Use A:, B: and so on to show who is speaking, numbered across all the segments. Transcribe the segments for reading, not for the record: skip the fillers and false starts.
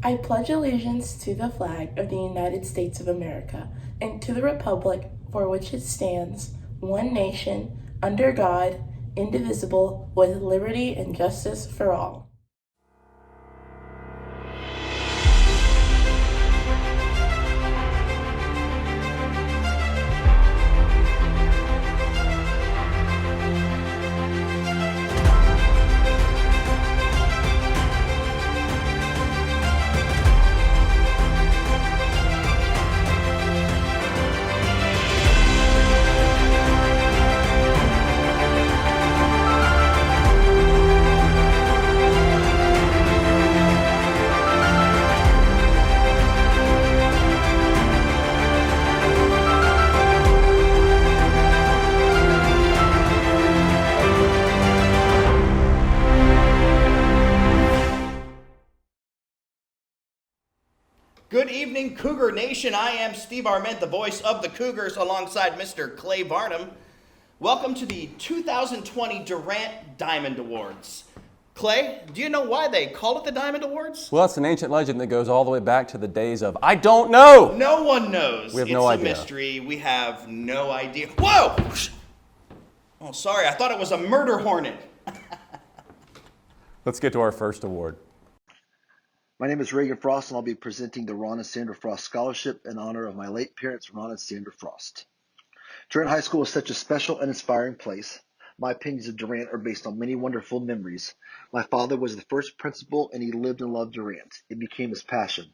A: I pledge allegiance to the flag of the United States of America and to the republic for which it stands, one nation, under God, indivisible, with liberty and justice for all.
B: Good evening, Cougar Nation. I am Steve Arment, the voice of the Cougars, alongside Mr. Clay Varnum. Welcome to the 2020 Durant Diamond Awards. Clay, do you know why they call it the Diamond Awards?
C: Well, it's an ancient legend that goes all the way back to the days of I don't know.
B: No one knows.
C: We have no idea.
B: It's a mystery. We have no idea. Whoa! Oh, sorry. I thought it was a murder hornet.
C: Let's get to our first award.
D: My name is Reagan Frost, and I'll be presenting the Ron and Sandra Frost Scholarship in honor of my late parents, Ron and Sandra Frost. Durant High School is such a special and inspiring place. My opinions of Durant are based on many wonderful memories. My father was the first principal, and he lived and loved Durant. It became his passion.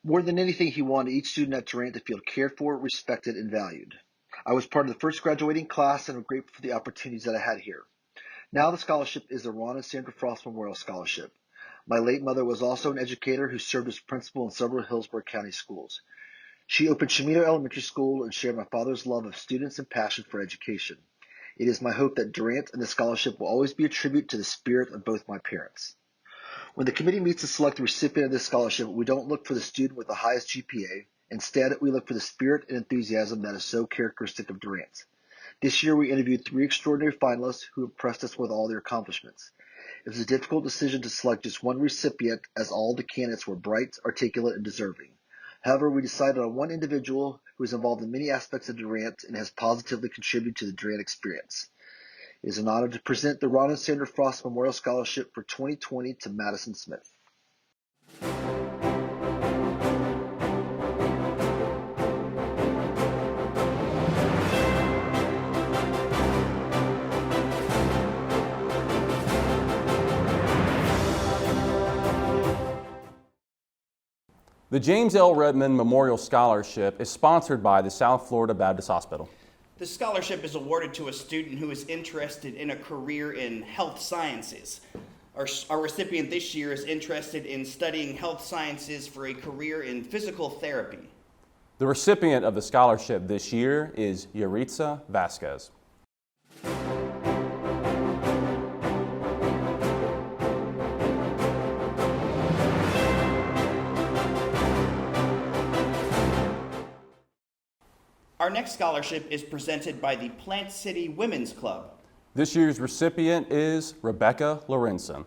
D: More than anything, he wanted each student at Durant to feel cared for, respected, and valued. I was part of the first graduating class, and I'm grateful for the opportunities that I had here. Now the scholarship is the Ron and Sandra Frost Memorial Scholarship. My late mother was also an educator who served as principal in several Hillsborough County schools. She opened Chimito Elementary School and shared my father's love of students and passion for education. It is my hope that Durant and the scholarship will always be a tribute to the spirit of both my parents. When the committee meets to select the recipient of this scholarship, we don't look for the student with the highest GPA. Instead, we look for the spirit and enthusiasm that is so characteristic of Durant. This year, we interviewed 3 extraordinary finalists who impressed us with all their accomplishments. It was a difficult decision to select just one recipient, as all the candidates were bright, articulate, and deserving. However, we decided on one individual who is involved in many aspects of Durant and has positively contributed to the Durant experience. It is an honor to present the Ron and Sandra Frost Memorial Scholarship for 2020 to Madison Smith.
C: The James L. Redmond Memorial Scholarship is sponsored by the South Florida Baptist Hospital.
B: The scholarship is awarded to a student who is interested in a career in health sciences. Our recipient this year is interested in studying health sciences for a career in physical therapy.
C: The recipient of the scholarship this year is Yaritza Vasquez.
B: Our next scholarship is presented by the Plant City Women's Club.
C: This year's recipient is Rebecca Lorenzen.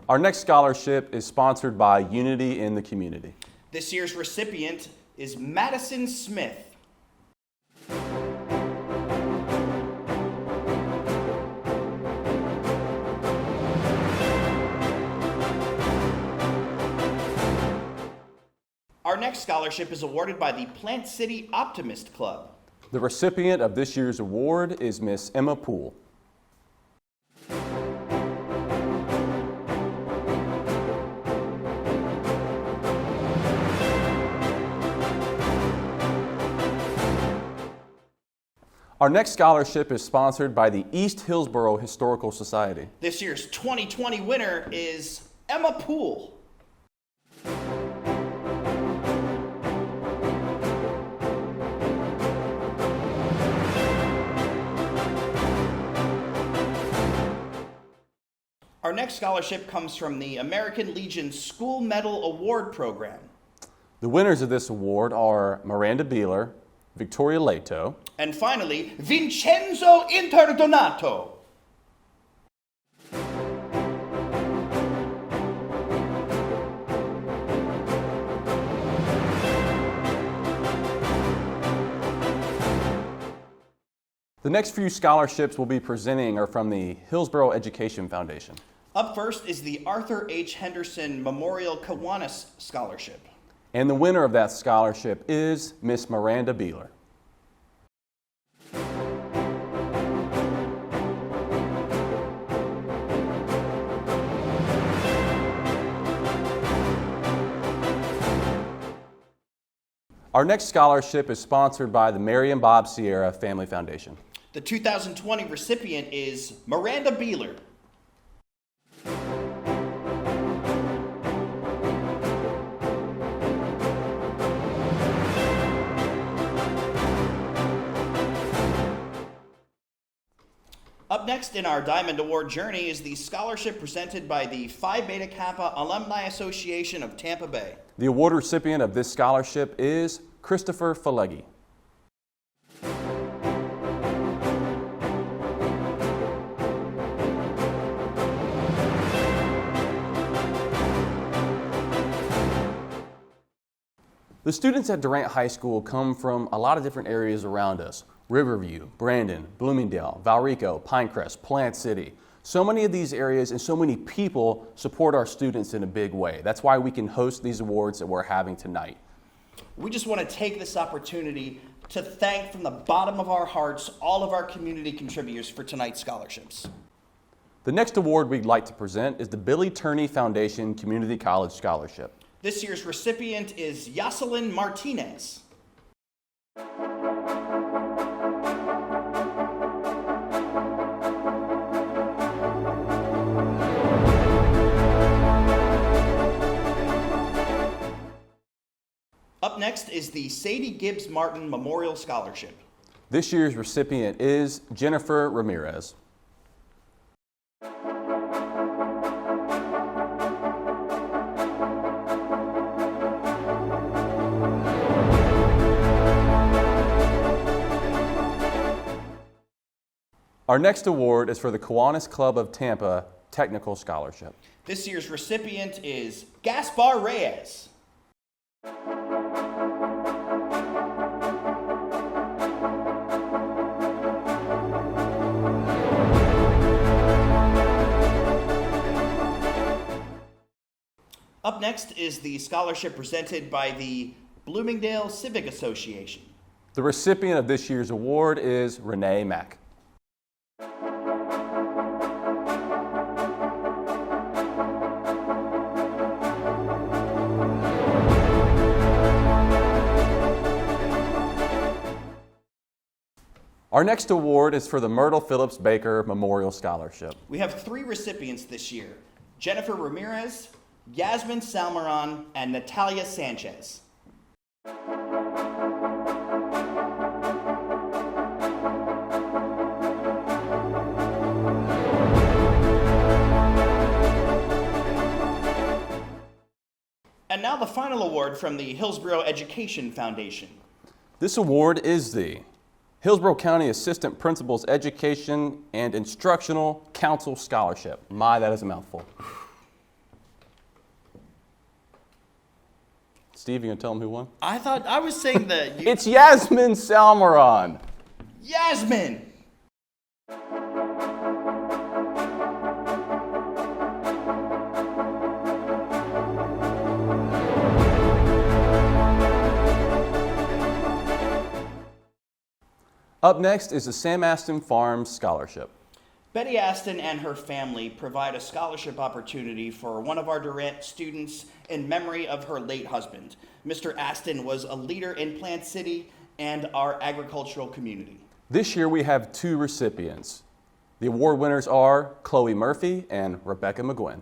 C: Our next scholarship is sponsored by Unity in the Community.
B: This year's recipient is Madison Smith. Our next scholarship is awarded by the Plant City Optimist Club.
C: The recipient of this year's award is Miss Emma Poole. Our next scholarship is sponsored by the East Hillsborough Historical Society.
B: This year's 2020 winner is Emma Poole. Our next scholarship comes from the American Legion School Medal Award Program.
C: The winners of this award are Miranda Beeler, Victoria Leto,
B: and finally, Vincenzo Interdonato.
C: The next few scholarships we'll be presenting are from the Hillsborough Education Foundation.
B: Up first is the Arthur H. Henderson Memorial Kiwanis Scholarship.
C: And the winner of that scholarship is Miss Miranda Beeler. Our next scholarship is sponsored by the Mary and Bob Sierra Family Foundation.
B: The 2020 recipient is Miranda Beeler. Up next in our Diamond Award journey is the scholarship presented by the Phi Beta Kappa Alumni Association of Tampa Bay.
C: The award recipient of this scholarship is Christopher Falegi. The students at Durant High School come from a lot of different areas around us. Riverview, Brandon, Bloomingdale, Valrico, Pinecrest, Plant City. So many of these areas and so many people support our students in a big way. That's why we can host these awards that we're having tonight.
B: We just want to take this opportunity to thank from the bottom of our hearts all of our community contributors for tonight's scholarships.
C: The next award we'd like to present is the Billy Turney Foundation Community College Scholarship.
B: This year's recipient is Yoselin Martinez. Up next is the Sadie Gibbs Martin Memorial Scholarship.
C: This year's recipient is Jennifer Ramirez. Our next award is for the Kiwanis Club of Tampa Technical Scholarship.
B: This year's recipient is Gaspar Reyes. Up next is the scholarship presented by the Bloomingdale Civic Association.
C: The recipient of this year's award is Renee Mack. Our next award is for the Myrtle Phillips Baker Memorial Scholarship.
B: We have 3 recipients this year: Jennifer Ramirez, Yasmin Salmaran, and Natalia Sanchez. And now the final award from the Hillsborough Education Foundation.
C: This award is the Hillsborough County Assistant Principal's Education and Instructional Council Scholarship. My, that is a mouthful. Steve, you gonna tell them who won?
B: I was saying that.
C: It's Yasmin Salmaran.
B: Yasmin!
C: Up next is the Sam Aston Farms Scholarship.
B: Betty Aston and her family provide a scholarship opportunity for one of our Durant students in memory of her late husband. Mr. Aston was a leader in Plant City and our agricultural community.
C: This year we have 2 recipients. The award winners are Chloe Murphy and Rebecca McGuinn.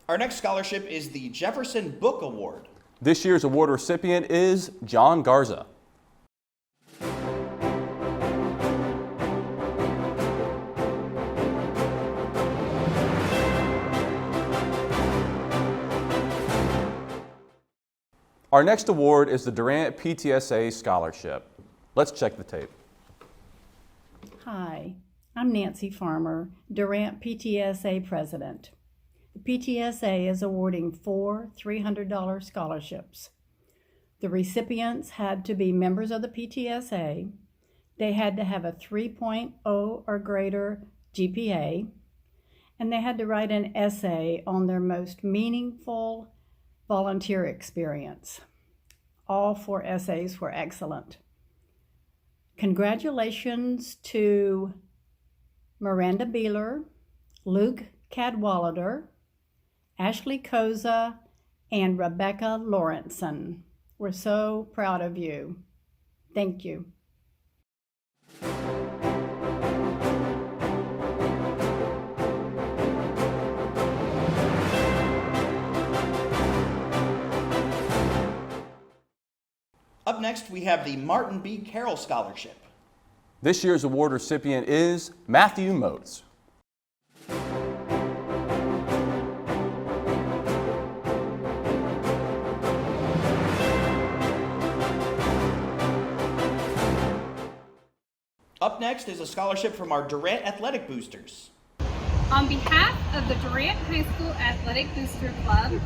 B: Our next scholarship is the Jefferson Book Award.
C: This year's award recipient is John Garza. Our next award is the Durant PTSA Scholarship. Let's check the tape.
E: Hi, I'm Nancy Farmer, Durant PTSA President. The PTSA is awarding 4 $300 scholarships. The recipients had to be members of the PTSA, they had to have a 3.0 or greater GPA, and they had to write an essay on their most meaningful volunteer experience. All 4 essays were excellent. Congratulations to Miranda Beeler, Luke Cadwallader, Ashley Koza, and Rebecca Lawrenson. We're so proud of you. Thank you.
B: Up next, we have the Martin B. Carroll Scholarship.
C: This year's award recipient is Matthew Motes.
B: Up next is a scholarship from our Durant Athletic Boosters.
F: On behalf of the Durant High School Athletic Booster Club,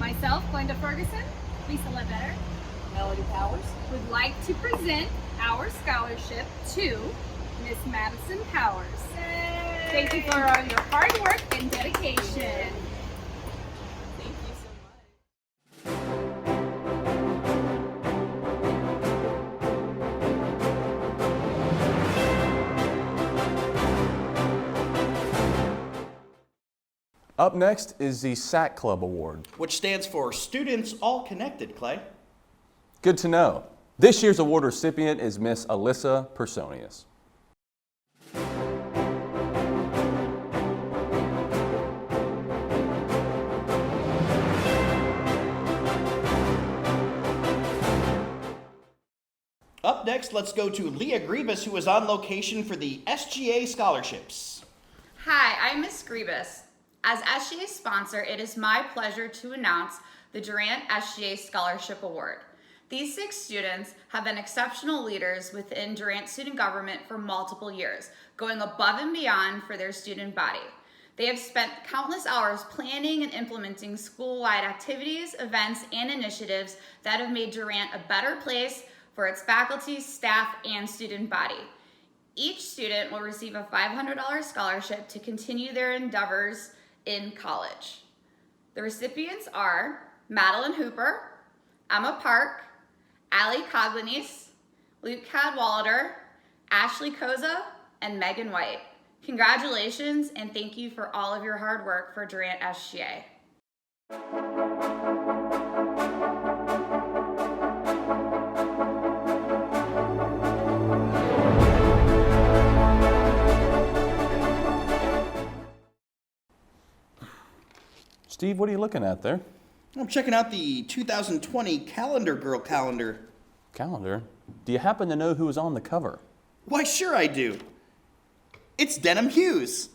F: myself, Glenda Ferguson, Lisa Ledbetter, Melody Powers, would like to present our scholarship to Miss Madison Powers. Yay! Thank you for all your hard work and dedication. Thank you so much.
C: Up next is the SAC Club Award.
B: Which stands for Students All Connected, Clay.
C: Good to know. This year's award recipient is Miss Alyssa Personius.
B: Up next, let's go to Leah Grebus, who is on location for the SGA scholarships.
G: Hi, I'm Miss Grebus. As SGA sponsor, it is my pleasure to announce the Durant SGA Scholarship Award. These 6 students have been exceptional leaders within Durant student government for multiple years, going above and beyond for their student body. They have spent countless hours planning and implementing school-wide activities, events, and initiatives that have made Durant a better place for its faculty, staff, and student body. Each student will receive a $500 scholarship to continue their endeavors in college. The recipients are Madeline Hooper, Emma Park, Allie Coglanis, Luke Cadwallader, Ashley Koza, and Megan White. Congratulations and thank you for all of your hard work for Durant SGA.
C: Steve, what are you looking at there?
B: I'm checking out the 2020 Calendar Girl calendar.
C: Calendar? Do you happen to know who was on the cover?
B: Why, sure I do. It's Denham Hughes.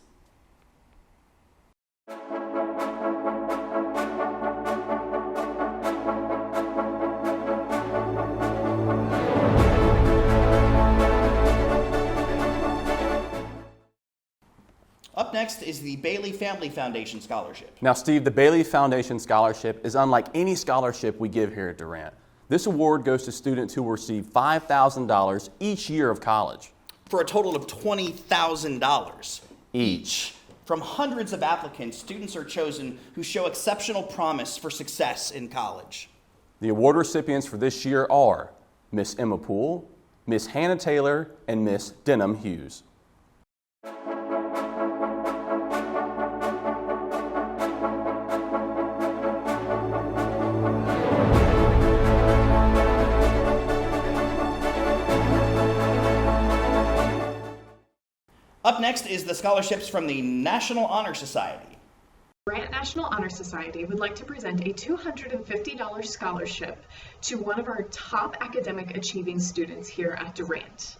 B: Up next is the Bailey Family Foundation Scholarship.
C: Now, Steve, the Bailey Foundation Scholarship is unlike any scholarship we give here at Durant. This award goes to students who receive $5,000 each year of college.
B: For a total of $20,000
C: Each.
B: From hundreds of applicants, students are chosen who show exceptional promise for success in college.
C: The award recipients for this year are Miss Emma Poole, Miss Hannah Taylor, and Miss Denham Hughes.
B: Up next is the scholarships from the National Honor Society.
H: Durant National Honor Society would like to present a $250 scholarship to one of our top academic achieving students here at Durant.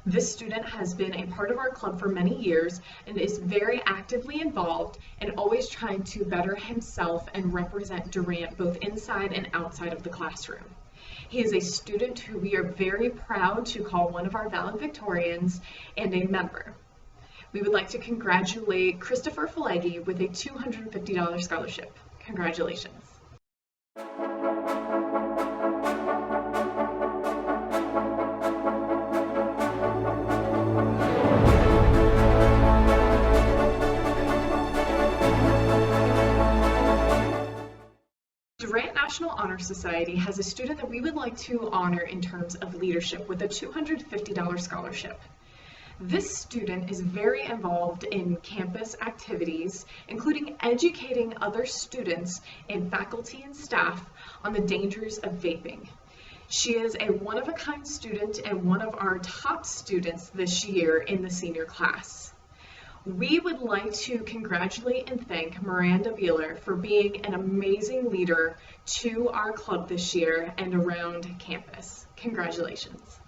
H: This student has been a part of our club for many years and is very actively involved and always trying to better himself and represent Durant both inside and outside of the classroom. He is a student who we are very proud to call one of our valedictorians and a member. We would like to congratulate Christopher Falegi with a $250 scholarship. Congratulations. Durant National Honor Society has a student that we would like to honor in terms of leadership with a $250 scholarship. This student is very involved in campus activities, including educating other students and faculty and staff on the dangers of vaping. She is a one-of-a-kind student and one of our top students this year in the senior class. We would like to congratulate and thank Miranda Beeler for being an amazing leader to our club this year and around campus. Congratulations.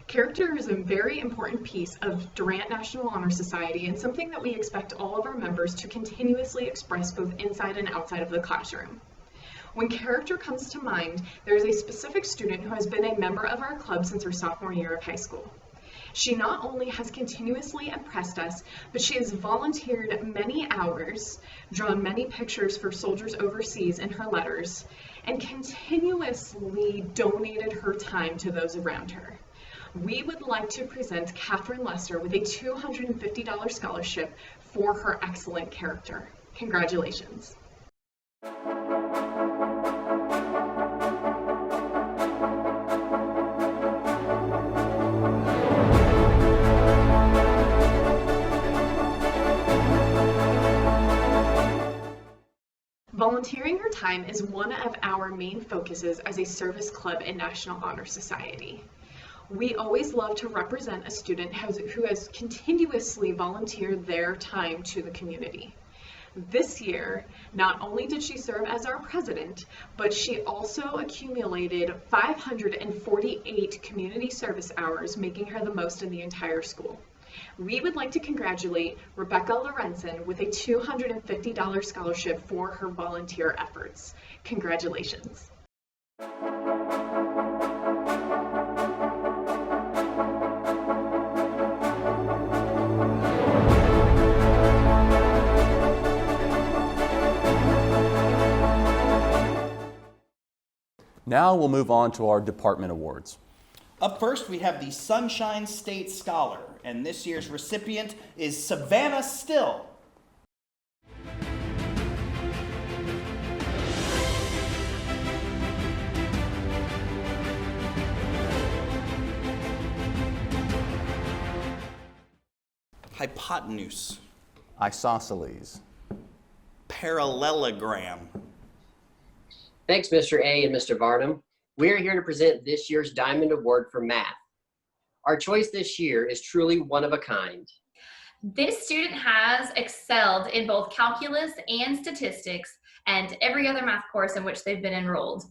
H: Character is a very important piece of Durant National Honor Society and something that we expect all of our members to continuously express both inside and outside of the classroom. When character comes to mind, there is a specific student who has been a member of our club since her sophomore year of high school. She not only has continuously impressed us, but she has volunteered many hours, drawn many pictures for soldiers overseas in her letters, and continuously donated her time to those around her. We would like to present Catherine Lester with a $250 scholarship for her excellent character. Congratulations. Volunteering her time is one of our main focuses as a service club in National Honor Society. We always love to represent a student who has continuously volunteered their time to the community. This year, not only did she serve as our president, but she also accumulated 548 community service hours, making her the most in the entire school. We would like to congratulate Rebecca Lorenzen with a $250 scholarship for her volunteer efforts. Congratulations.
C: Now we'll move on to our department awards.
B: Up first, we have the Sunshine State Scholar, and this year's recipient is Savannah Still. Hypotenuse.
C: Isosceles.
B: Parallelogram.
I: Thanks, Mr. A and Mr. Varnum. We are here to present this year's Diamond Award for Math. Our choice this year is truly one of a kind.
J: This student has excelled in both calculus and statistics and every other math course in which they've been enrolled.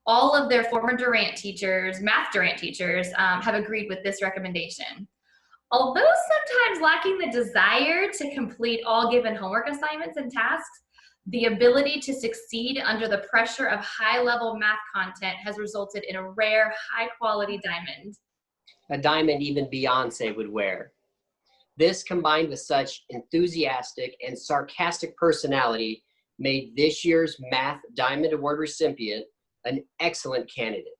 J: All of their former Durant teachers, math Durant teachers, have agreed with this recommendation. Although sometimes lacking the desire to complete all given homework assignments and tasks, the ability to succeed under the pressure of high-level math content has resulted in a rare, high-quality diamond.
I: A diamond even Beyonce would wear. This, combined with such enthusiastic and sarcastic personality, made this year's Math Diamond Award recipient an excellent candidate.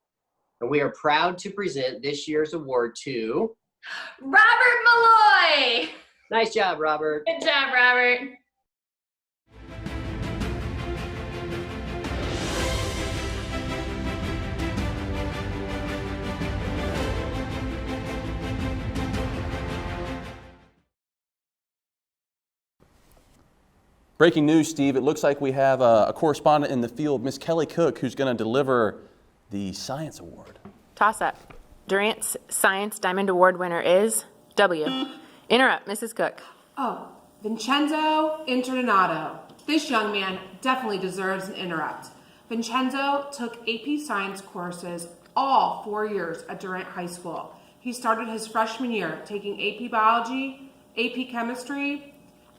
I: And we are proud to present this year's award to
J: Robert Malloy!
I: Nice job, Robert.
J: Good job, Robert.
C: Breaking news, Steve. It looks like we have a correspondent in the field, Miss Kelly Cook, who's going to deliver the Science Award.
K: Toss up. Durant's Science Diamond Award winner is W. Interrupt, Mrs. Cook.
L: Oh, Vincenzo Internato. This young man definitely deserves an interrupt. Vincenzo took AP Science courses all 4 years at Durant High School. He started his freshman year taking AP Biology, AP Chemistry,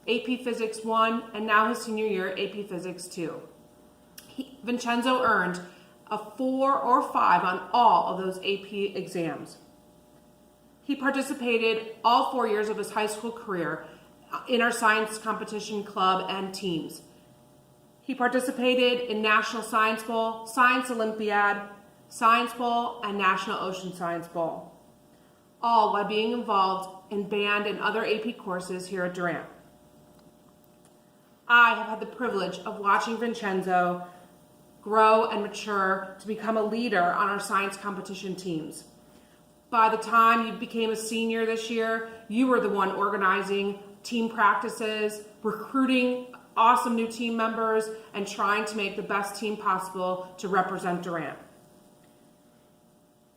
L: AP Physics 1, and now his senior year, AP Physics 2. Vincenzo earned a 4 or 5 on all of those AP exams. He participated all 4 years of his high school career in our science competition club and teams. He participated in National Science Bowl, Science Olympiad, Science Bowl, and National Ocean Science Bowl, all while being involved in band and other AP courses here at Durant. I have had the privilege of watching Vincenzo grow and mature to become a leader on our science competition teams. By the time you became a senior this year, you were the one organizing team practices, recruiting awesome new team members, and trying to make the best team possible to represent Durant.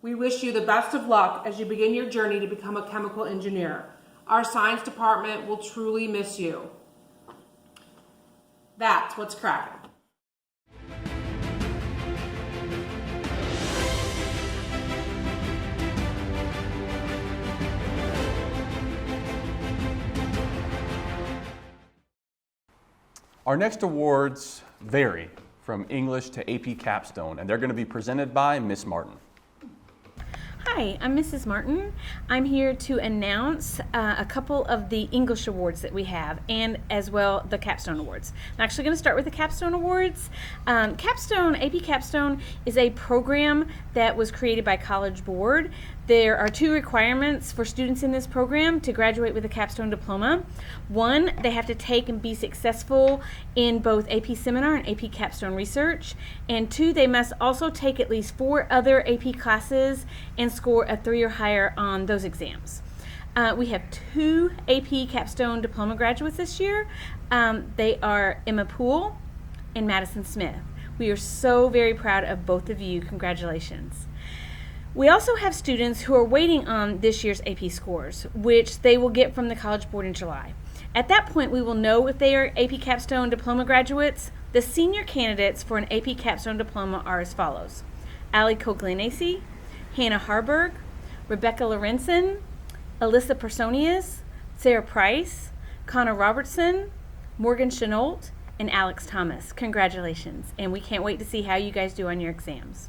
L: We wish you the best of luck as you begin your journey to become a chemical engineer. Our science department will truly miss you. That's what's cracking.
C: Our next awards vary from English to AP Capstone, and they're going to be presented by Miss Martin.
K: Hi, I'm Mrs. Martin. I'm here to announce a couple of the English awards that we have, and as well the Capstone Awards. I'm actually going to start with the Capstone Awards. AP Capstone is a program that was created by College Board. There are 2 requirements for students in this program to graduate with a capstone diploma. 1, they have to take and be successful in both AP Seminar and AP Capstone Research. And 2, they must also take at least 4 other AP classes and score a 3 or higher on those exams. We have 2 AP Capstone Diploma graduates this year. They are Emma Poole and Madison Smith. We are so very proud of both of you. Congratulations. We also have students who are waiting on this year's AP scores, which they will get from the College Board in July. At that point, we will know if they are AP Capstone Diploma graduates. The senior candidates for an AP Capstone Diploma are as follows: Allie Coglinacy, Hannah Harburg, Rebecca Lorenzen, Alyssa Personius, Sarah Price, Connor Robertson, Morgan Chenault, and Alex Thomas. Congratulations, and we can't wait to see how you guys do on your exams.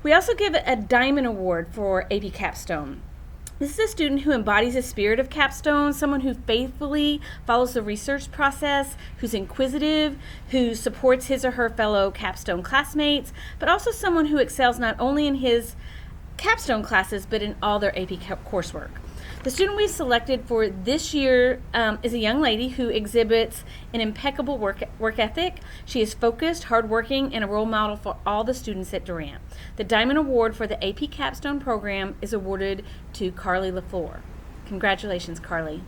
K: We also give a Diamond Award for AP Capstone. This is a student who embodies the spirit of Capstone, someone who faithfully follows the research process, who's inquisitive, who supports his or her fellow Capstone classmates, but also someone who excels not only in his Capstone classes, but in all their AP coursework. The student we selected for this year is a young lady who exhibits an impeccable work ethic. She is focused, hardworking, and a role model for all the students at Durant. The Diamond Award for the AP Capstone program is awarded to Carly LaFleur. Congratulations, Carly.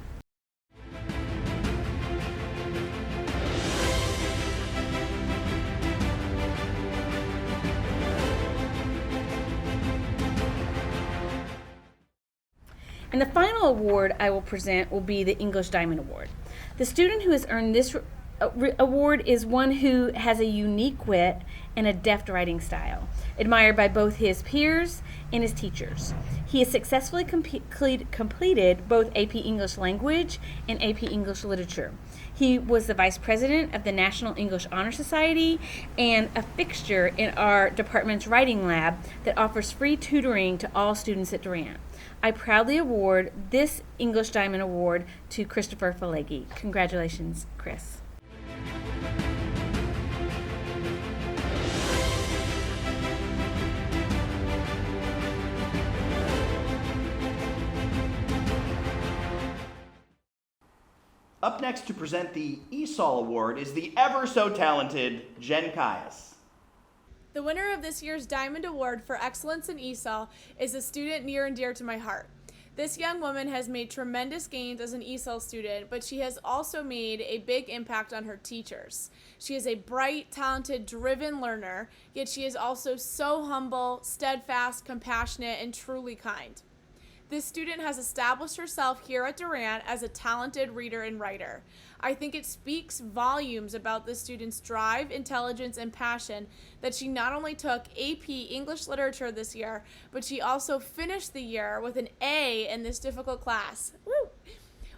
K: And the final award I will present will be the English Diamond Award. The student who has earned this award is one who has a unique wit and a deft writing style, admired by both his peers and his teachers. He has successfully completed both AP English Language and AP English Literature. He was the vice president of the National English Honor Society and a fixture in our department's writing lab that offers free tutoring to all students at Durant. I proudly award this English Diamond Award to Christopher Falegi. Congratulations, Chris.
B: Up next to present the ESOL Award is the ever so talented Jen Caius.
M: The winner of this year's Diamond Award for Excellence in ESOL is a student near and dear to my heart. This young woman has made tremendous gains as an ESOL student, but she has also made a big impact on her teachers. She is a bright, talented, driven learner, yet she is also so humble, steadfast, compassionate, and truly kind. This student has established herself here at Durant as a talented reader and writer. I think it speaks volumes about this student's drive, intelligence, and passion that she not only took AP English Literature this year, but she also finished the year with an A in this difficult class. Woo!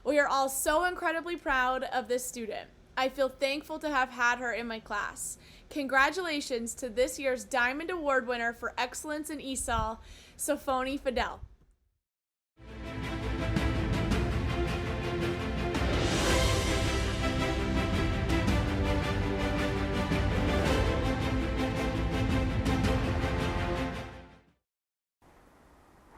M: We are all so incredibly proud of this student. I feel thankful to have had her in my class. Congratulations to this year's Diamond Award winner for Excellence in ESOL, Sophoni Fidel.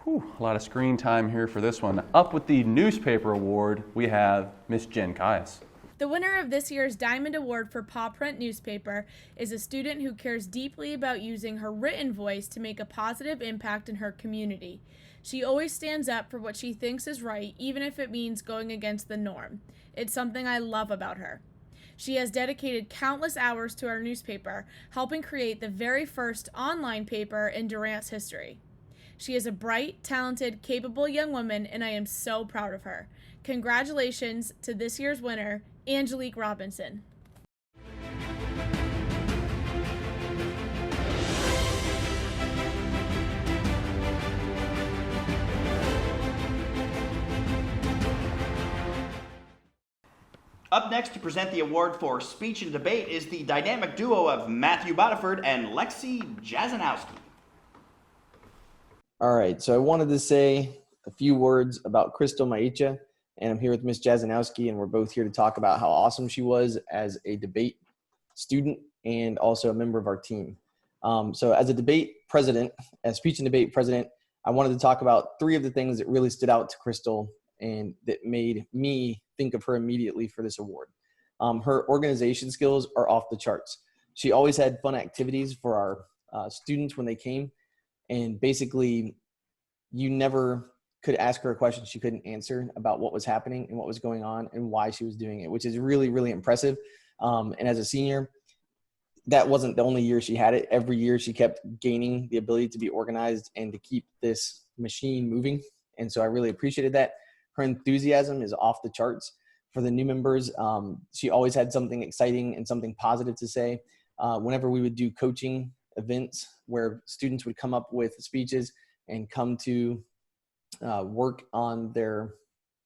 C: Whew, a lot of screen time here for this one. Up with the newspaper award, we have Miss Jen Caius.
M: The winner of this year's Diamond Award for Paw Print newspaper is a student who cares deeply about using her written voice to make a positive impact in her community. She always stands up for what she thinks is right, even if it means going against the norm. It's something I love about her. She has dedicated countless hours to our newspaper, helping create the very first online paper in Durant's history. She is a bright, talented, capable young woman, and I am so proud of her. Congratulations to this year's winner, Angelique Robinson.
B: Up next to present the award for speech and debate is the dynamic duo of Matthew Bodiford and Lexi Jazanowski.
N: All right, so I wanted to say a few words about Crystal Maicha, and I'm here with Miss Jazanowski, and we're both here to talk about how awesome she was as a debate student and also a member of our team. So as a debate president, as speech and debate president, I wanted to talk about 3 of the things that really stood out to Crystal and that made me think of her immediately for this award. Her organization skills are off the charts. She always had fun activities for our students when they came. And basically, you never could ask her a question she couldn't answer about what was happening and what was going on and why she was doing it, which is really, really impressive. And as a senior, that wasn't the only year she had it. Every year she kept gaining the ability to be organized and to keep this machine moving. And so I really appreciated that. Her enthusiasm is off the charts. For the new members, she always had something exciting and something positive to say. Whenever we would do coaching events where students would come up with speeches and come to work on their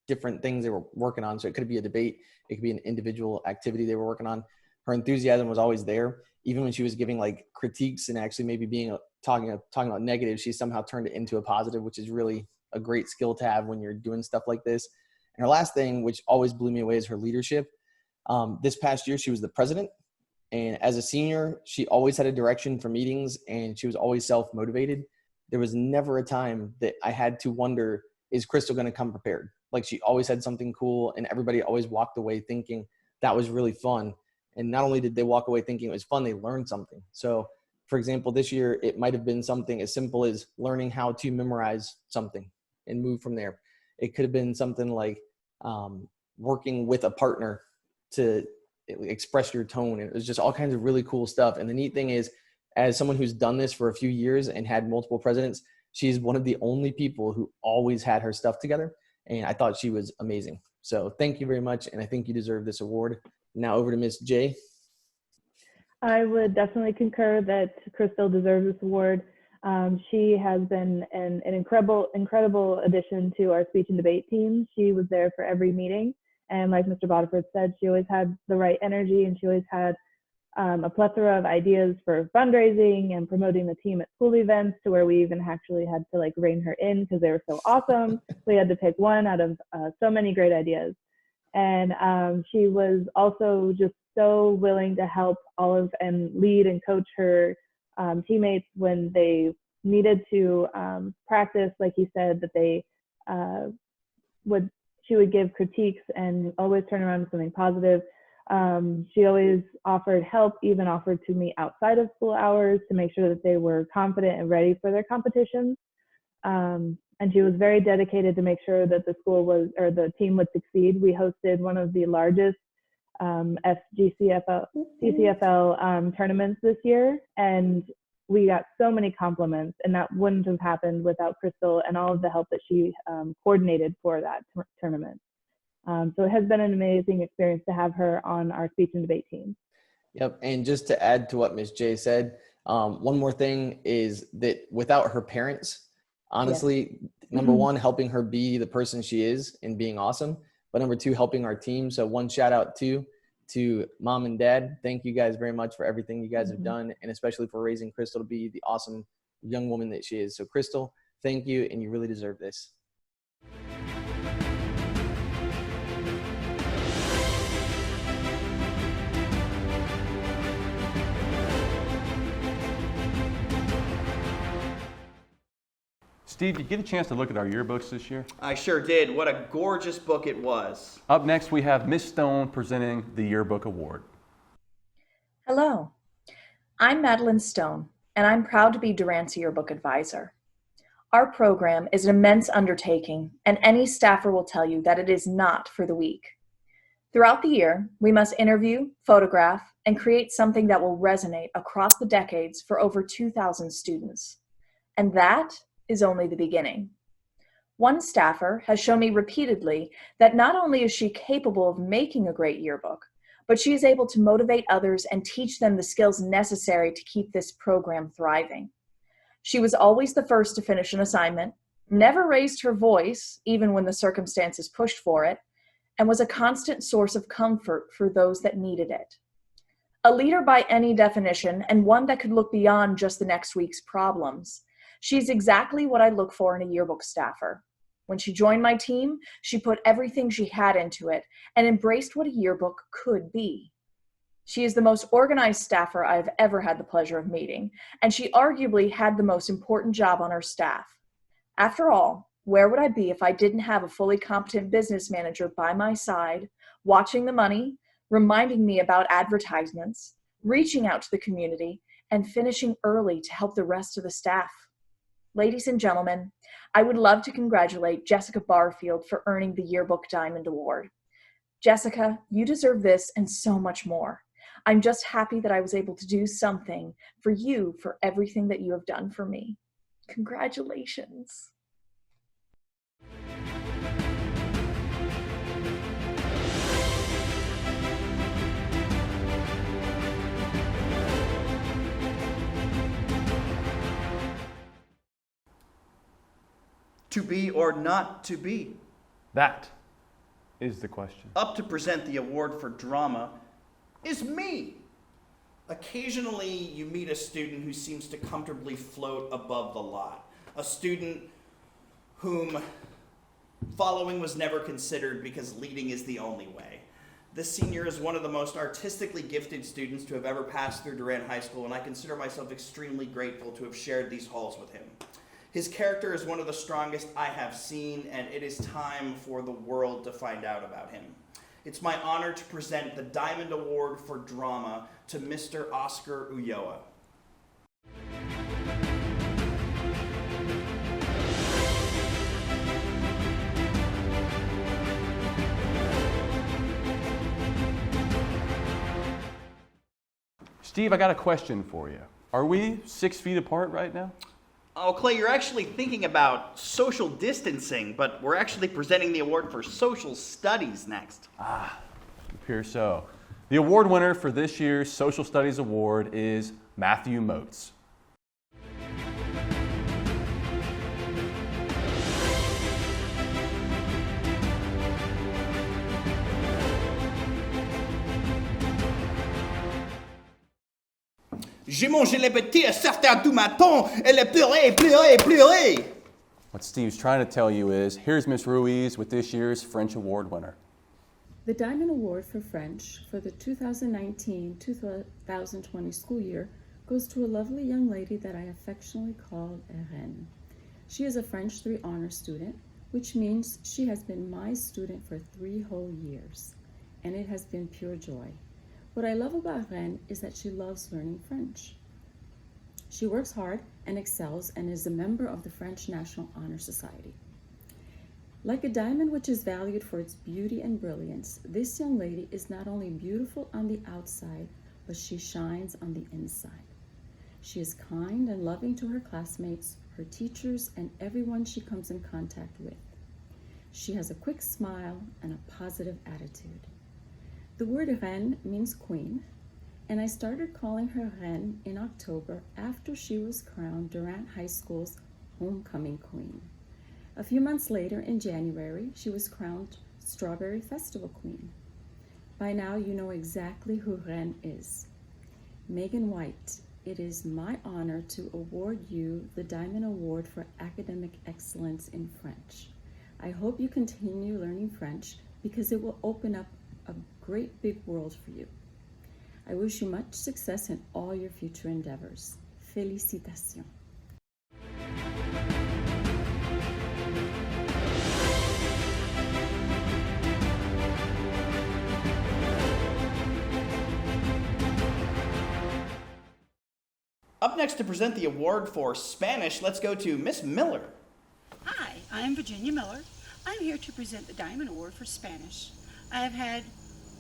N: different things they were working on. So it could be a debate, it could be an individual activity they were working on. Her enthusiasm was always there. Even when she was giving like critiques and actually maybe being talking about negatives, she somehow turned it into a positive, which is really a great skill to have when you're doing stuff like this. And her last thing, which always blew me away, is her leadership. This past year, she was the president. And as a senior, she always had a direction for meetings and she was always self-motivated. There was never a time that I had to wonder, is Crystal going to come prepared? Like, she always had something cool and everybody always walked away thinking that was really fun. And not only did they walk away thinking it was fun, they learned something. So for example, this year, it might've been something as simple as learning how to memorize something and move from there. It could have been something like working with a partner to express your tone. And it was just all kinds of really cool stuff. And the neat thing is, as someone who's done this for a few years and had multiple presidents, she's one of the only people who always had her stuff together. And I thought she was amazing. So thank you very much. And I think you deserve this award. Now over to Miss J.
O: I would definitely concur that Crystal deserves this award. She has been an incredible addition to our speech and debate team. She was there for every meeting. And like Mr. Bodiford said, she always had the right energy and she always had a plethora of ideas for fundraising and promoting the team at school events, to where we even actually had to like rein her in because they were so awesome. We had to pick one out of so many great ideas. And she was also just so willing to help all of and lead and coach her teammates when they needed to practice, like he said, that they she would give critiques and always turn around to something positive. She always offered help, even offered to meet outside of school hours to make sure that they were confident and ready for their competitions. And she was very dedicated to make sure that the school was, or the team would succeed. We hosted one of the largest GCFL tournaments this year, and we got so many compliments, and that wouldn't have happened without Crystal and all of the help that she coordinated for that tournament. So it has been an amazing experience to have her on our speech and debate team.
N: Yep, and just to add to what Ms. J said, one more thing is that without her parents, honestly, number one, helping her be the person she is and being awesome, but number two, helping our team. So one shout out to mom and dad. Thank you guys very much for everything you guys have done, and especially for raising Crystal to be the awesome young woman that she is. So Crystal, thank you, and you really deserve this.
C: Steve, did you get a chance to look at our yearbooks this year?
B: I sure did. What a gorgeous book it was.
C: Up next, we have Miss Stone presenting the Yearbook Award.
P: Hello, I'm Madeline Stone, and I'm proud to be Durant's Yearbook Advisor. Our program is an immense undertaking, and any staffer will tell you that it is not for the weak. Throughout the year, we must interview, photograph, and create something that will resonate across the decades for over 2,000 students. And that is only the beginning. One staffer has shown me repeatedly that not only is she capable of making a great yearbook, but she is able to motivate others and teach them the skills necessary to keep this program thriving. She was always the first to finish an assignment, never raised her voice, even when the circumstances pushed for it, and was a constant source of comfort for those that needed it. A leader by any definition, and one that could look beyond just the next week's problems. She's exactly what I look for in a yearbook staffer. When she joined my team, she put everything she had into it and embraced what a yearbook could be. She is the most organized staffer I've ever had the pleasure of meeting, and she arguably had the most important job on our staff. After all, where would I be if I didn't have a fully competent business manager by my side, watching the money, reminding me about advertisements, reaching out to the community, and finishing early to help the rest of the staff? Ladies and gentlemen, I would love to congratulate Jessica Barfield for earning the Yearbook Diamond Award. Jessica, you deserve this and so much more. I'm just happy that I was able to do something for you for everything that you have done for me. Congratulations.
B: To be or not to be?
C: That is the question.
B: Up to present the award for drama is me. Occasionally, you meet a student who seems to comfortably float above the lot. A student whom following was never considered because leading is the only way. This senior is one of the most artistically gifted students to have ever passed through Durant High School, and I consider myself extremely grateful to have shared these halls with him. His character is one of the strongest I have seen, and it is time for the world to find out about him. It's my honor to present the Diamond Award for Drama to Mr. Oscar Ulloa.
C: Steve, I got a question for you. Are we 6 feet apart right now?
B: Oh, Clay, you're actually thinking about social distancing, but we're actually presenting the award for social studies next.
C: Ah, it appears so. The award winner for this year's Social Studies Award is Matthew Motes.
B: J'ai mangé les petits, certains du matin, et les pleurer.
C: What Steve's trying to tell you is, here's Miss Ruiz with this year's French Award winner.
Q: The Diamond Award for French for the 2019-2020 school year goes to a lovely young lady that I affectionately call Irene. She is a French 3 honor student, which means she has been my student for 3 whole years. and it has been pure joy. What I love about Rennes is that she loves learning French. She works hard and excels and is a member of the French National Honor Society. Like a diamond which is valued for its beauty and brilliance, this young lady is not only beautiful on the outside, but she shines on the inside. She is kind and loving to her classmates, her teachers, and everyone she comes in contact with. She has a quick smile and a positive attitude. The word reine means queen, and I started calling her Reine in October after she was crowned Durant High School's homecoming queen. A few months later, in January, she was crowned Strawberry Festival Queen. By now, you know exactly who Reine is. Megan White, it is my honor to award you the Diamond Award for Academic Excellence in French. I hope you continue learning French because it will open up a great big world for you. I wish you much success in all your future endeavors. Félicitations.
B: Up next to present the award for Spanish, let's go to Miss Miller.
R: Hi, I'm Virginia Miller. I'm here to present the Diamond Award for Spanish. I have had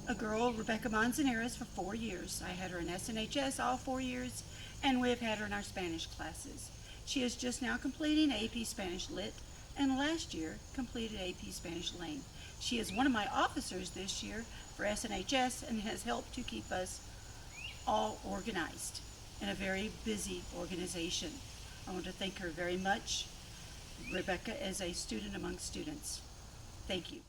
R: a girl, Rebecca Manzanares, for 4 years. I had her in SNHS all 4 years, and we have had her in our Spanish classes. She is just now completing AP Spanish Lit, and last year completed AP Spanish Lane. She is one of my officers this year for SNHS and has helped to keep us all organized in a very busy organization. I want to thank her very much. Rebecca is a student among students. Thank you.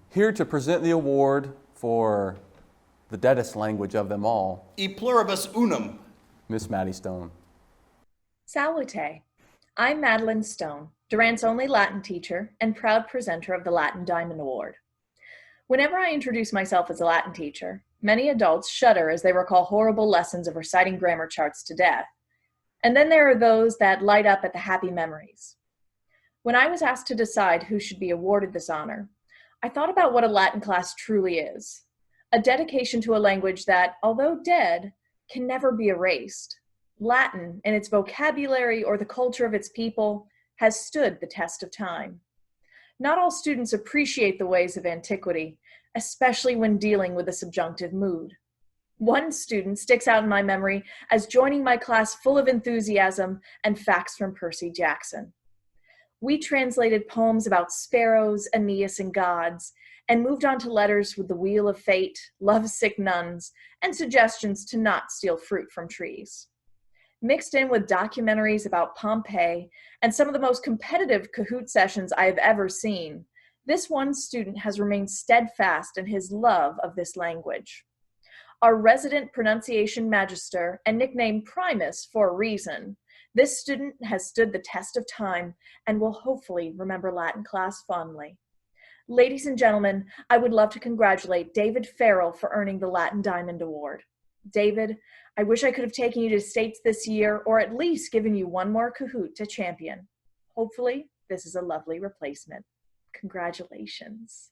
C: Here to present the award for the deadest language of them all,
B: E pluribus unum,
C: Miss Maddie Stone.
P: Salute. I'm Madeline Stone, Durant's only Latin teacher and proud presenter of the Latin Diamond Award. Whenever I introduce myself as a Latin teacher, many adults shudder as they recall horrible lessons of reciting grammar charts to death. And then there are those that light up at the happy memories. When I was asked to decide who should be awarded this honor, I thought about what a Latin class truly is. A dedication to a language that, although dead, can never be erased. Latin, in its vocabulary or the culture of its people, has stood the test of time. Not all students appreciate the ways of antiquity, especially when dealing with a subjunctive mood. One student sticks out in my memory as joining my class full of enthusiasm and facts from Percy Jackson. We translated poems about sparrows, Aeneas, and gods, and moved on to letters with the wheel of fate, lovesick nuns, and suggestions to not steal fruit from trees. Mixed in with documentaries about Pompeii and some of the most competitive Kahoot sessions I have ever seen, this one student has remained steadfast in his love of this language. Our resident pronunciation magister and nicknamed Primus for a reason, this student has stood the test of time and will hopefully remember Latin class fondly. Ladies and gentlemen, I would love to congratulate David Farrell for earning the Latin Diamond Award. David, I wish I could have taken you to States this year or at least given you one more Kahoot to champion. Hopefully, this is a lovely replacement. Congratulations.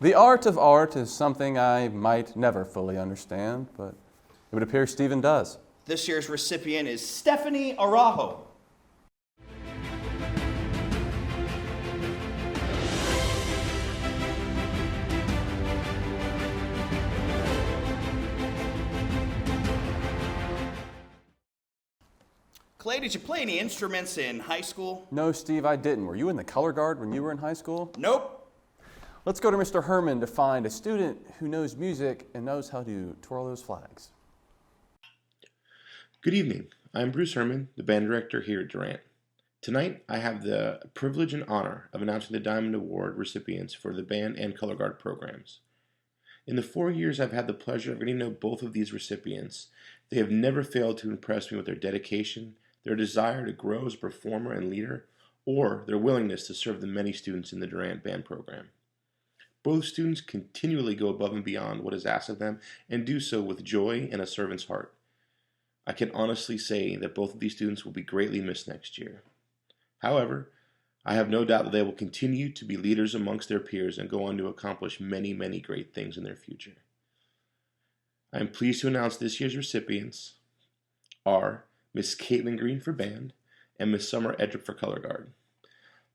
C: The art of art is something I might never fully understand, but it would appear Stephen does.
B: This year's recipient is Stephanie Araujo. Clay, did you play any instruments in high school?
C: No, Steve, I didn't. Were you in the color guard when you were in high school?
B: Nope.
C: Let's go to Mr. Herman to find a student who knows music and knows how to twirl those flags.
S: Good evening. I'm Bruce Herman, the band director here at Durant. Tonight, I have the privilege and honor of announcing the Diamond Award recipients for the band and color guard programs. In the 4 years I've had the pleasure of getting to know both of these recipients, they have never failed to impress me with their dedication, their desire to grow as a performer and leader, or their willingness to serve the many students in the Durant Band program. Both students continually go above and beyond what is asked of them and do so with joy and a servant's heart. I can honestly say that both of these students will be greatly missed next year. However, I have no doubt that they will continue to be leaders amongst their peers and go on to accomplish many, many great things in their future. I am pleased to announce this year's recipients are Miss Caitlin Green for band and Miss Summer Edrup for color guard.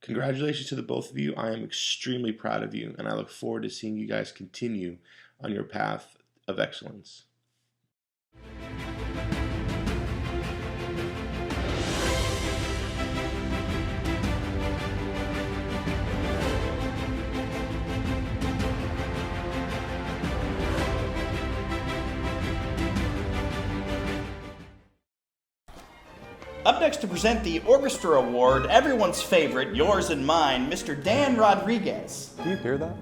S: Congratulations to the both of you. I am extremely proud of you, and I look forward to seeing you guys continue on your path of excellence.
B: Up next to present the Orchestra Award, everyone's favorite, yours and mine, Mr. Dan Rodriguez.
C: Do you hear that?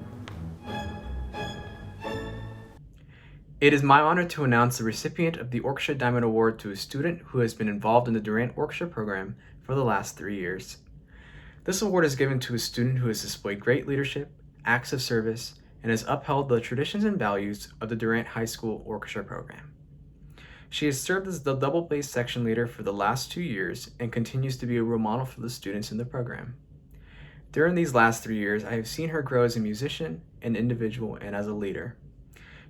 T: It is my honor to announce the recipient of the Orchestra Diamond Award to a student who has been involved in the Durant Orchestra program for the last 3 years. This award is given to a student who has displayed great leadership, acts of service, and has upheld the traditions and values of the Durant High School Orchestra program. She has served as the double bass section leader for the last 2 years and continues to be a role model for the students in the program. During these last 3 years, I have seen her grow as a musician, an individual, and as a leader.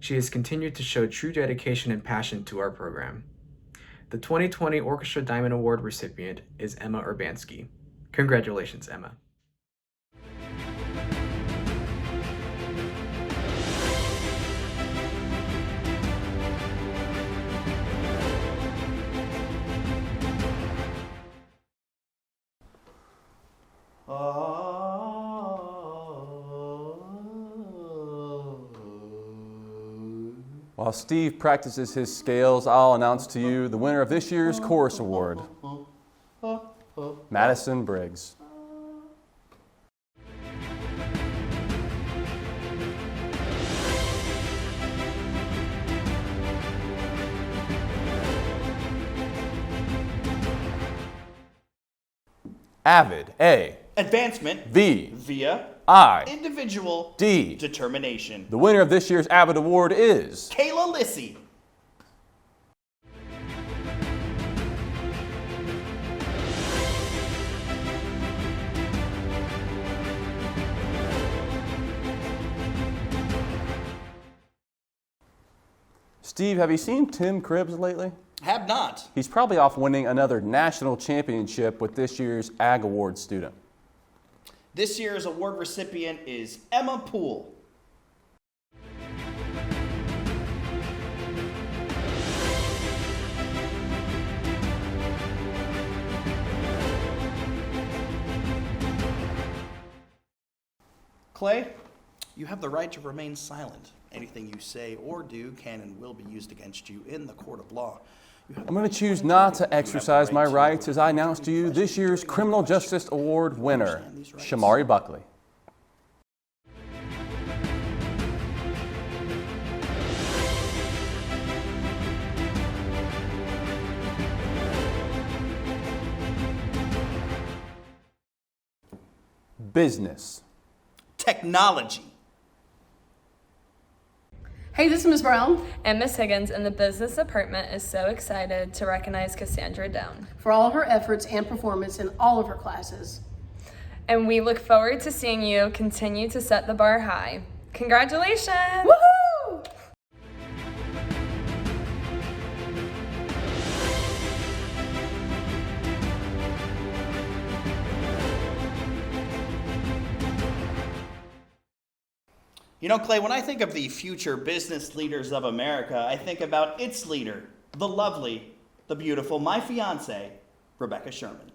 T: She has continued to show true dedication and passion to our program. The 2020 Orchestra Diamond Award recipient is Emma Urbanski. Congratulations, Emma.
C: While Steve practices his scales, I'll announce to you the winner of this year's Chorus Award, Madison Briggs. Avid, A.
B: Advancement,
C: V.
B: via
C: I.
B: individual
C: D.
B: determination.
C: The winner of this year's Avid Award is
B: Kayla Lissy.
C: Steve, have you seen Tim Cribbs lately?
B: Have not.
C: He's probably off winning another national championship with this year's Ag Award student.
B: This year's award recipient is Emma Poole. Clay, you have the right to remain silent. Anything you say or do can and will be used against you in the court of law.
C: I'm going to choose not to exercise my rights as I announce to you this year's Criminal Justice Award winner, Shamari Buckley. Business.
B: Technology.
U: Hey, this is Ms. Brown.
V: And Ms. Higgins in the business department is so excited to recognize Cassandra Down
U: for all of her efforts and performance in all of her classes.
V: And we look forward to seeing you continue to set the bar high. Congratulations!
U: Woohoo!
B: You know, Clay, when I think of the future business leaders of America, I think about its leader, the lovely, the beautiful, my fiancée, Rebecca Sherman.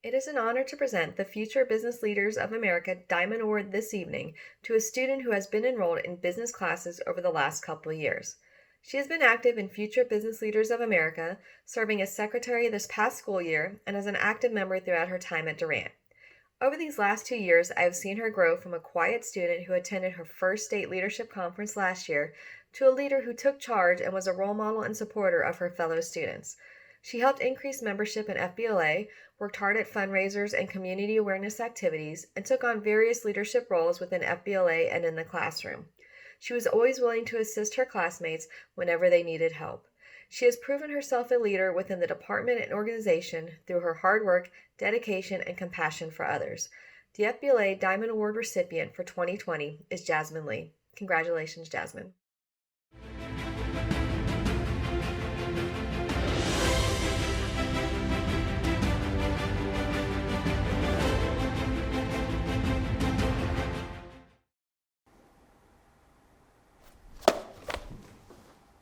W: It is an honor to present the Future Business Leaders of America Diamond Award this evening to a student who has been enrolled in business classes over the last couple of years. She has been active in Future Business Leaders of America, serving as secretary this past school year and as an active member throughout her time at Durant. Over these last 2 years, I have seen her grow from a quiet student who attended her first state leadership conference last year to a leader who took charge and was a role model and supporter of her fellow students. She helped increase membership in FBLA, worked hard at fundraisers and community awareness activities, and took on various leadership roles within FBLA and in the classroom. She was always willing to assist her classmates whenever they needed help. She has proven herself a leader within the department and organization through her hard work, dedication, and compassion for others. The FBLA Diamond Award recipient for 2020 is Jasmine Lee. Congratulations, Jasmine.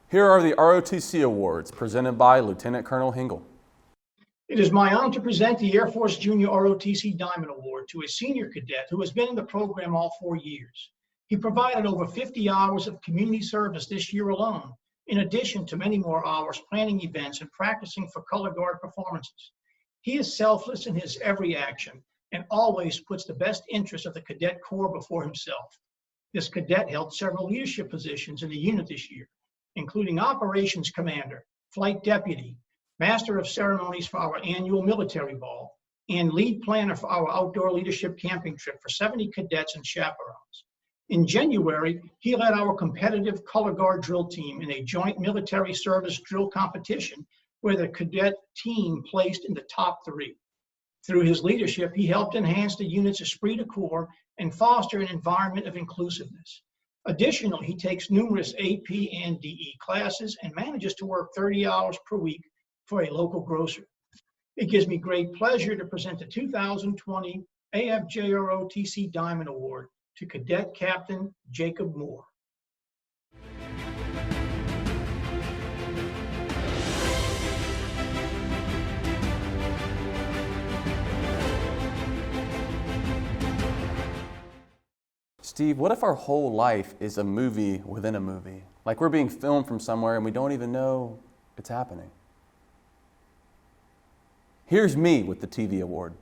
C: Here are the ROTC Awards presented by Lieutenant Colonel Hingle.
A: It is my honor to present the Air Force Junior ROTC Diamond Award to a senior cadet who has been in the program all 4 years. He provided over 50 hours of community service this year alone, in addition to many more hours planning events and practicing for color guard performances. He is selfless in his every action and always puts the best interest of the cadet corps before himself. This cadet held several leadership positions in the unit this year, including Operations Commander, Flight Deputy, Master of Ceremonies for our annual military ball, and lead planner for our outdoor leadership camping trip for 70 cadets and chaperones. In January, he led our competitive color guard drill team in a joint military service drill competition where the cadet team placed in the top 3. Through his leadership, he helped enhance the unit's esprit de corps and foster an environment of inclusiveness. Additionally, he takes numerous AP and DE classes and manages to work 30 hours per week for a local grocer. It gives me great pleasure to present the 2020 AFJROTC Diamond Award to Cadet Captain Jacob Moore.
C: Steve, what if our whole life is a movie within a movie? Like we're being filmed from somewhere and we don't even know it's happening. Here's me with the TV award.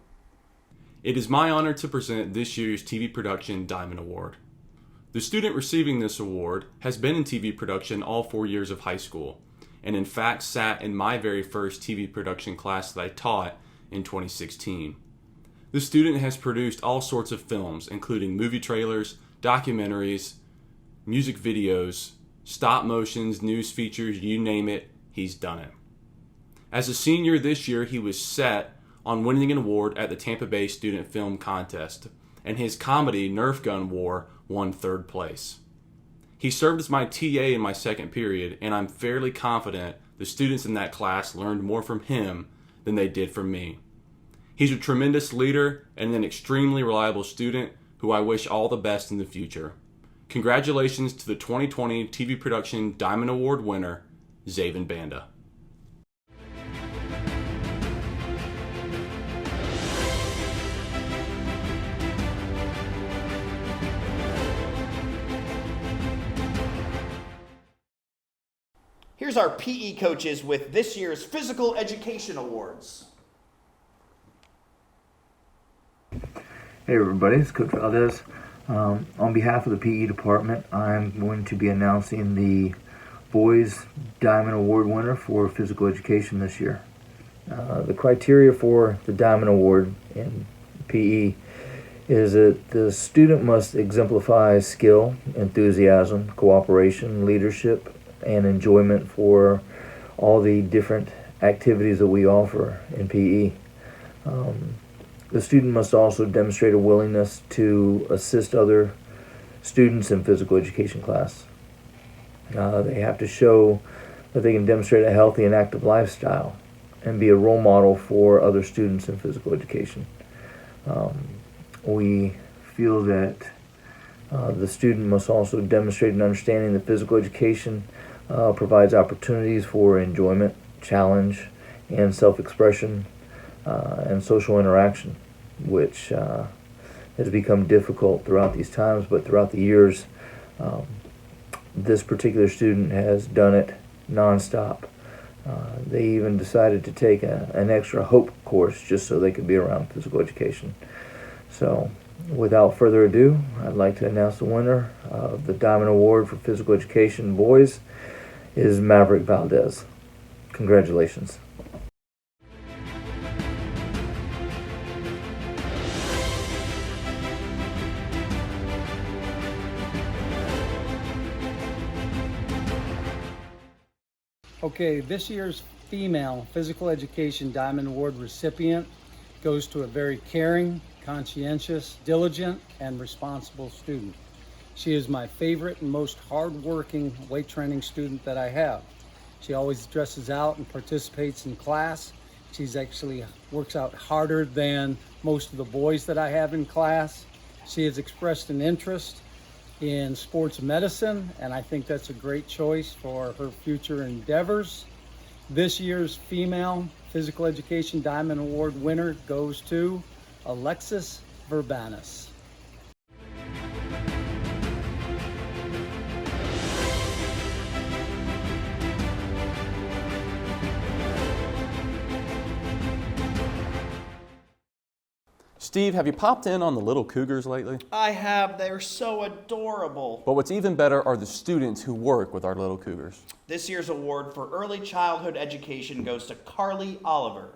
C: It is my honor to present this year's TV Production Diamond Award. The student receiving this award has been in TV production all 4 years of high school, and in fact sat in my very first TV production class that I taught in 2016. The student has produced all sorts of films, including movie trailers, documentaries, music videos, stop motions, news features, you name it, he's done it. As a senior this year, he was set on winning an award at the Tampa Bay Student Film Contest, and his comedy Nerf Gun War won 3rd place. He served as my TA in my second period, and I'm fairly confident the students in that class learned more from him than they did from me. He's a tremendous leader and an extremely reliable student who I wish all the best in the future. Congratulations to the 2020 TV Production Diamond Award winner, Zaven Banda.
B: Here's our PE coaches with this year's Physical Education Awards.
D: Hey everybody, it's Coach Valdez. On behalf of the PE department, I'm going to be announcing the Boys Diamond Award winner for physical education this year. The criteria for the Diamond Award in PE is that the student must exemplify skill, enthusiasm, cooperation, leadership, and enjoyment for all the different activities that we offer in PE. The student must also demonstrate a willingness to assist other students in physical education class. They have to show that they can demonstrate a healthy and active lifestyle and be a role model for other students in physical education. We feel that the student must also demonstrate an understanding that physical education provides opportunities for enjoyment, challenge, and self-expression and social interaction, which has become difficult throughout these times, but throughout the years, this particular student has done it nonstop. They even decided to take an extra hope course just so they could be around physical education. So, without further ado, I'd like to announce the winner of the Diamond Award for Physical Education Boys is Maverick Valdez. Congratulations.
E: Okay, this year's female Physical Education Diamond Award recipient goes to a very caring, conscientious, diligent, and responsible student. She is my favorite and most hardworking weight training student that I have. She always dresses out and participates in class. She's actually works out harder than most of the boys that I have in class. She has expressed an interest in sports medicine, and I think that's a great choice for her future endeavors. This year's female Physical Education Diamond Award winner goes to Alexis Verbanis.
C: Steve, have you popped in on the little Cougars lately?
B: I have. They're so adorable.
C: But what's even better are the students who work with our little Cougars.
B: This year's award for early childhood education goes to Carly Oliver.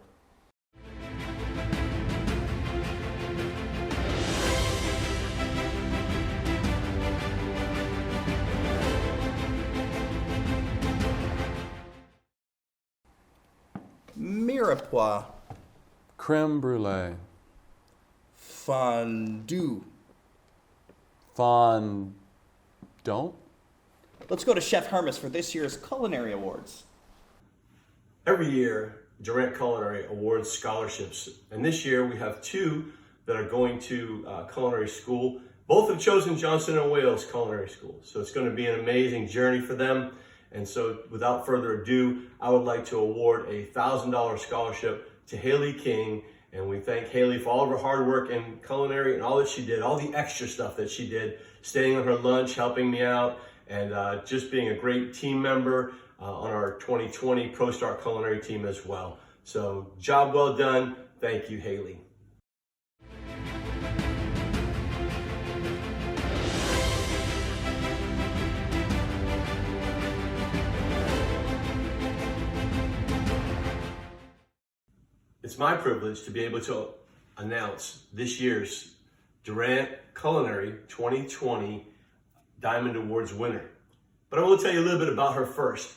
B: Mirepoix.
C: Creme brulee.
B: Fondue.
C: Don't?
B: Let's go to Chef Hermes for this year's culinary awards.
F: Every year, Durant Culinary awards scholarships, and this year we have two that are going to culinary school. Both have chosen Johnson & Wales Culinary School, so it's going to be an amazing journey for them. And so, without further ado, I would like to award a $1,000 scholarship to Haley King. And we thank Haley for all of her hard work in culinary and all that she did, all the extra stuff that she did, staying on her lunch, helping me out, and just being a great team member on our 2020 ProStar Culinary team as well. So, job well done. Thank you, Haley. It's my privilege to be able to announce this year's Durant Culinary 2020 Diamond Awards winner. But I will tell you a little bit about her first.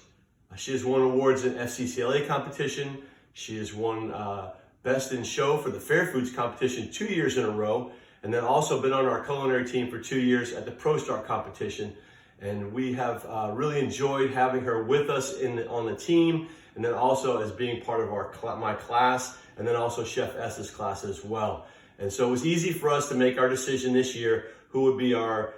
F: She has won awards in FCCLA competition. She has won Best in Show for the Fair Foods competition 2 years in a row, and then also been on our culinary team for 2 years at the ProStar competition. And we have really enjoyed having her with us on the team, and then also as being part of my class, and then also Chef S's class as well. And so it was easy for us to make our decision this year who would be our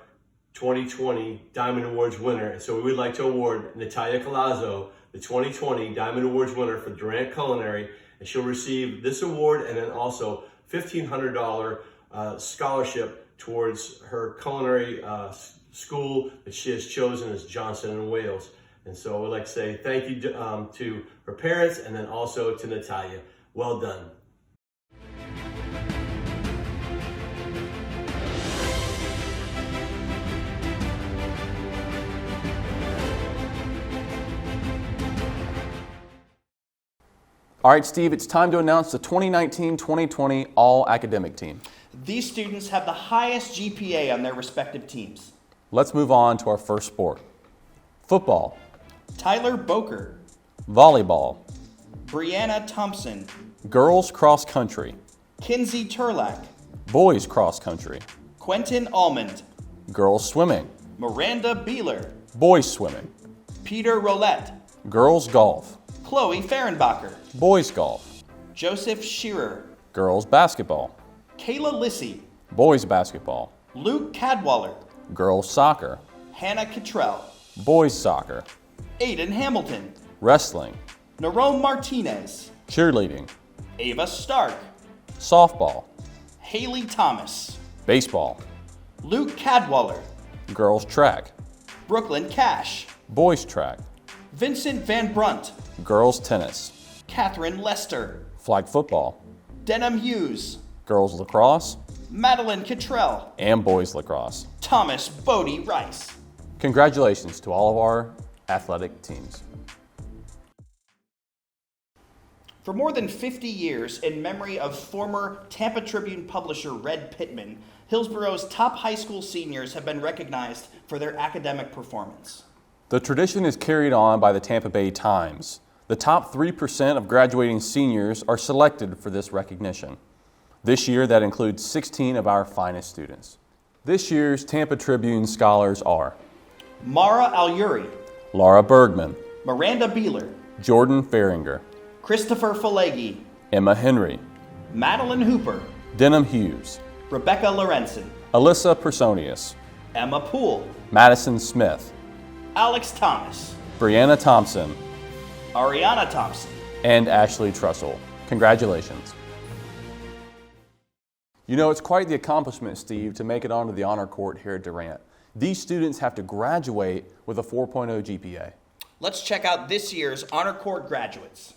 F: 2020 Diamond Awards winner. And so we would like to award Natalia Colazzo the 2020 Diamond Awards winner for Durant Culinary, and she'll receive this award and then also $1,500 scholarship towards her culinary school that she has chosen as Johnson & Wales. And so I would like to say thank you to her parents and then also to Natalia. Well done.
C: All right, Steve, it's time to announce the 2019-2020 All-Academic Team.
B: These students have the highest GPA on their respective teams.
C: Let's move on to our first sport. Football.
B: Tyler Boker.
C: Volleyball.
B: Brianna Thompson.
C: Girls cross country.
B: Kinsey Turlack.
C: Boys cross country.
B: Quentin Almond.
C: Girls swimming.
B: Miranda Beeler.
C: Boys swimming.
B: Peter Roulette.
C: Girls golf.
B: Chloe Fehrenbacher.
C: Boys golf.
B: Joseph Shearer.
C: Girls basketball.
B: Kayla Lissy.
C: Boys basketball.
B: Luke Cadwaller.
C: Girls soccer.
B: Hannah Cottrell.
C: Boys soccer.
B: Aiden Hamilton.
C: Wrestling.
B: Nerone Martinez.
C: Cheerleading.
B: Ava Stark.
C: Softball.
B: Haley Thomas.
C: Baseball.
B: Luke Cadwaller.
C: Girls track.
B: Brooklyn Cash.
C: Boys track.
B: Vincent Van Brunt.
C: Girls tennis.
B: Catherine Lester.
C: Flag football.
B: Denham Hughes.
C: Girls lacrosse.
B: Madeline Cottrell,
C: and boys lacrosse.
B: Thomas Bodie Rice.
C: Congratulations to all of our athletic teams.
B: For more than 50 years, in memory of former Tampa Tribune publisher Red Pittman, Hillsborough's top high school seniors have been recognized for their academic performance.
C: The tradition is carried on by the Tampa Bay Times. The top 3% of graduating seniors are selected for this recognition. This year, that includes 16 of our finest students. This year's Tampa Tribune scholars are
B: Mara Aluri,
C: Laura Bergman,
B: Miranda Beeler,
C: Jordan Faringer,
B: Christopher Falegi,
C: Emma Henry,
B: Madeline Hooper,
C: Denham Hughes,
B: Rebecca Lorenzen,
C: Alyssa Personius,
B: Emma Poole,
C: Madison Smith,
B: Alex Thomas,
C: Brianna Thompson,
B: Ariana Thompson,
C: and Ashley Trussell. Congratulations. You know, it's quite the accomplishment, Steve, to make it onto the honor court here at Durant. These students have to graduate with a 4.0 GPA.
B: Let's check out this year's honor court graduates.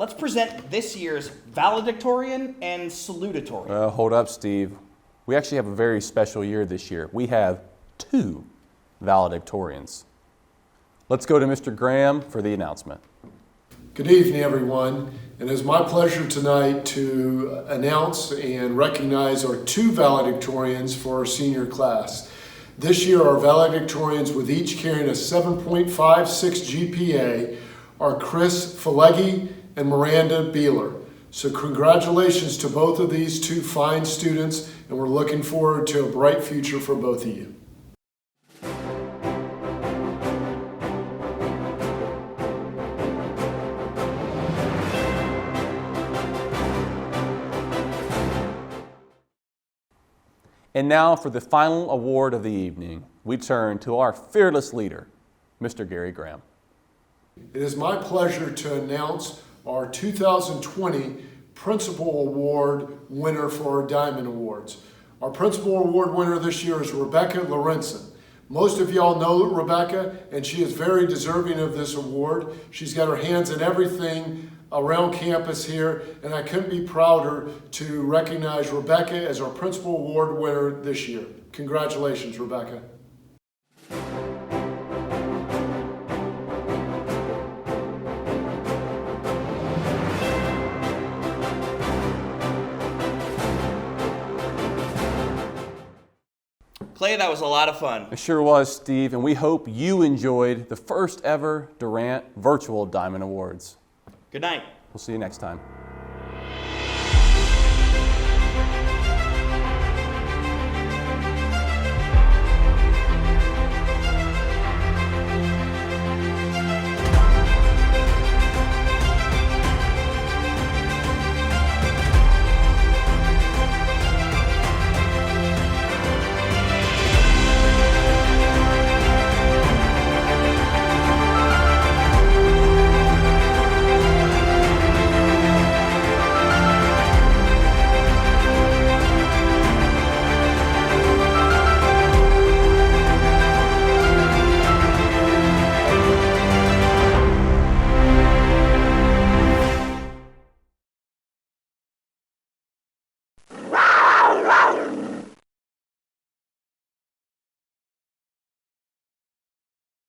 B: let's present this year's valedictorian and salutatorian.
C: Hold up, Steve. We actually have a very special year this year. We have 2 valedictorians. Let's go to Mr. Graham for the announcement.
G: Good evening, everyone. And it's my pleasure tonight to announce and recognize our 2 valedictorians for our senior class. This year, our valedictorians, with each carrying a 7.56 GPA, are Chris Fileggi and Miranda Beeler. So congratulations to both of these 2 fine students, and we're looking forward to a bright future for both of you.
C: And now for the final award of the evening, we turn to our fearless leader, Mr. Gary Graham.
G: It is my pleasure to announce our 2020 Principal Award winner for our Diamond Awards. Our Principal Award winner this year is Rebecca Lorenzen. Most of y'all know Rebecca, and she is very deserving of this award. She's got her hands in everything around campus here, and I couldn't be prouder to recognize Rebecca as our Principal Award winner this year. Congratulations, Rebecca.
B: Clay, that was a lot of fun.
C: It sure was, Steve, and we hope you enjoyed the first ever Durant Virtual Diamond Awards.
B: Good night.
C: We'll see you next time.